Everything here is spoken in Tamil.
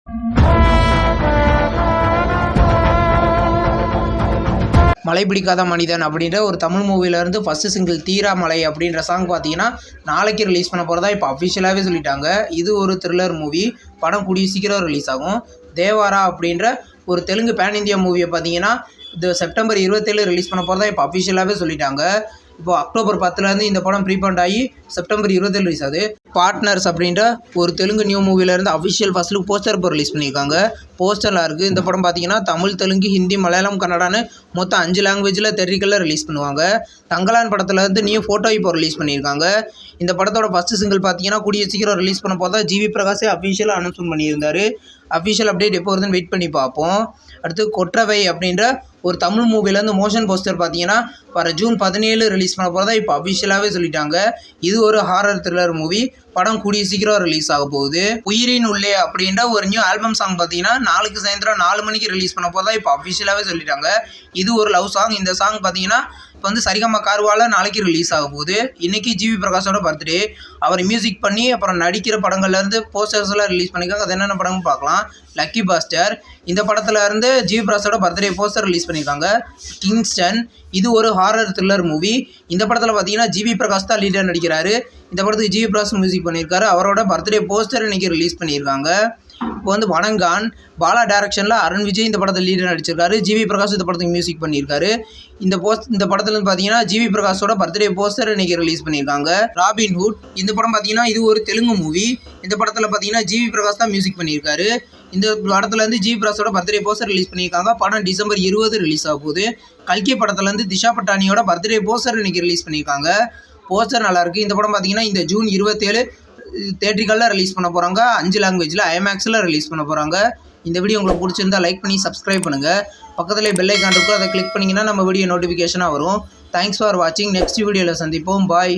மலை பிடிக்காத மனிதன் அப்படின்ற ஒரு தமிழ் மூவிலேருந்து ஃபஸ்ட்டு சிங்கிள் தீரா மலை அப்படின்ற சாங் பார்த்தீங்கன்னா நாளைக்கு ரிலீஸ் பண்ண போகிறதா இப்போ அஃபிஷியலாகவே சொல்லிட்டாங்க. இது ஒரு த்ரில்லர் மூவி. படம் கூடிய சீக்கிரம் ரிலீஸ் ஆகும். தேவாரா அப்படின்ற ஒரு தெலுங்கு பேன் இந்தியா மூவியை பார்த்தீங்கன்னா இது செப்டம்பர் 27 ரிலீஸ் பண்ண போகிறதா இப்போ அஃபிஷியலாகவே சொல்லிட்டாங்க. இப்போ அக்டோபர் 10 இந்த படம் ப்ரீபண்ட் ஆகி செப்டம்பர் 27 ரிலீஸ் ஆகுது. பார்ட்னர்ஸ் அப்படின்ற ஒரு தெலுங்கு நியூ மூவிலேருந்து அஃபிஷியல் ஃபர்ஸ்ட் லுக் போஸ்டர் இப்போ ரிலீஸ் பண்ணியிருக்காங்க. போஸ்டர்லாம் இருக்குது. இந்த படம் பார்த்தீங்கன்னா தமிழ், தெலுங்கு, ஹிந்தி, மலையாளம், கன்னடான்னு மொத்தம் 5 லாங்குவேஜில் தெரியக்கல்ல ரிலீஸ் பண்ணுவாங்க. தங்கலான் படத்துலேருந்து நியூ ஃபோட்டோ இப்போ ரிலீஸ் பண்ணியிருக்காங்க. இந்த படத்தோட ஃபஸ்ட்டு சிங்கிள் பார்த்தீங்கன்னா கூடிய சீக்கிரம் ரிலீஸ் பண்ண போதா ஜிவி பிரகாஷே அஃபிஷியலாக அனௌன்ஸ்மெண்ட் பண்ணியிருந்தார். அஃபிஷியல் அப்டேட் எப்போ வருதுன்னு வெயிட் பண்ணி பார்ப்போம். அடுத்து கொற்றவை அப்படின்ற ஒரு தமிழ் மூவிலேருந்து மோஷன் போஸ்டர் பார்த்தீங்கன்னா வர ஜூன் 17 ரிலீஸ் பண்ண போகிறதா இப்போ அஃபிஷியலாகவே சொல்லிட்டாங்க. இது ஒரு ஹாரர் த்ரில்லர் மூவி. படம் கூடிய சீக்கிரம் ரிலீஸ் ஆக போகுது. உயிரின் உள்ளே அப்படின்ற ஒரு நியூ ஆல்பம் சாங் பார்த்தீங்கன்னா நாளைக்கு சாயந்தரம் 4 மணிக்கு ரிலீஸ் பண்ண போகிறதா இப்போ அஃபிஷியலாகவே சொல்லிட்டாங்க. இது ஒரு லவ் சாங். இந்த சாங் பார்த்தீங்கன்னா இப்போ வந்து சரிகமா கார்வால நாளைக்கு ரிலீஸ் ஆக போகுது. இன்றைக்கி ஜிவி பிரகாஷோட பர்த்டே. அவர் மியூசிக் பண்ணி அப்புறம் நடிக்கிற படங்கள்லேருந்து போஸ்டர்ஸ் எல்லாம் ரிலீஸ் பண்ணியிருக்காங்க. அது என்னென்ன படம்னு பார்க்கலாம். லக்கி பாஸ்டர் இந்த படத்தில் இருந்து ஜிவி பிரகாஷோட பர்த்டே போஸ்டர் ரிலீஸ் பண்ணியிருக்காங்க. கிங்ஸ்டன் இது ஒரு ஹாரர் த்ரில்லர் மூவி. இந்த படத்தில் பார்த்தீங்கன்னா ஜிவி பிரகாஷ் தான் லீடர் நடிக்கிறாரு. இந்த படத்துக்கு ஜிவி பிரகாஷ் மியூசிக் பண்ணியிருக்காரு. அவரோட பர்த்டே போஸ்டர் இன்றைக்கி ரிலீஸ் பண்ணியிருக்காங்க. இப்போ வந்து வணங்கான் பாலா டைரக்ஷனில் அருண் விஜய் இந்த படத்தில் லீடர் நடிச்சிருக்காரு. ஜிவி பிரகாஷ் இந்த படத்துக்கு மியூசிக் பண்ணியிருக்காரு. இந்த படத்தில் பார்த்தீங்கன்னா ஜிவி பிரகாஷோட பர்த்டே போஸ்டர் இன்றைக்கி ரிலீஸ் பண்ணியிருக்காங்க. ராபின்ஹுட் இந்த படம் பார்த்தீங்கன்னா இது ஒரு தெலுங்கு மூவி. இந்த படத்தில் பார்த்தீங்கன்னா ஜிவி பிரகாஷ் தான் மியூசிக் பண்ணியிருக்காரு. இந்த படத்துலேருந்து ஜிவி பிரகாஷோட பர்த்டே போஸ்டர் ரிலீஸ் பண்ணியிருக்காங்க. படம் டிசம்பர் 20 ரிலீஸ் ஆக போகுது. கல்கி படத்துலேருந்து திஷா பட்டானியோட பர்த்டே போஸ்டர் இன்றைக்கி ரிலீஸ் பண்ணியிருக்காங்க. போஸ்டர் நல்லாயிருக்கு. இந்த படம் பார்த்தீங்கன்னா இந்த ஜூன் 27 தேட்டரிக்கலில் ரிலீஸ் பண்ண போகிறாங்க. 5 லாங்குவேஜில் ஐமேக்ஸில் ரிலீஸ் பண்ண போகிறாங்க. இந்த வீடியோ உங்களுக்கு பிடிச்சிருந்தா லைக் பண்ணி சப்ஸ்கிரைப் பண்ணுங்கள். பக்கத்துலேயே பெல் ஐக்கான் இருக்கும். அதை கிளிக் பண்ணிங்கன்னா நம்ம வீடியோ நோட்டிஃபிகேஷனாக வரும். தேங்க்ஸ் ஃபார் வாட்சிங். நெக்ஸ்ட் வீடியோவில் சந்திப்போம். பாய்.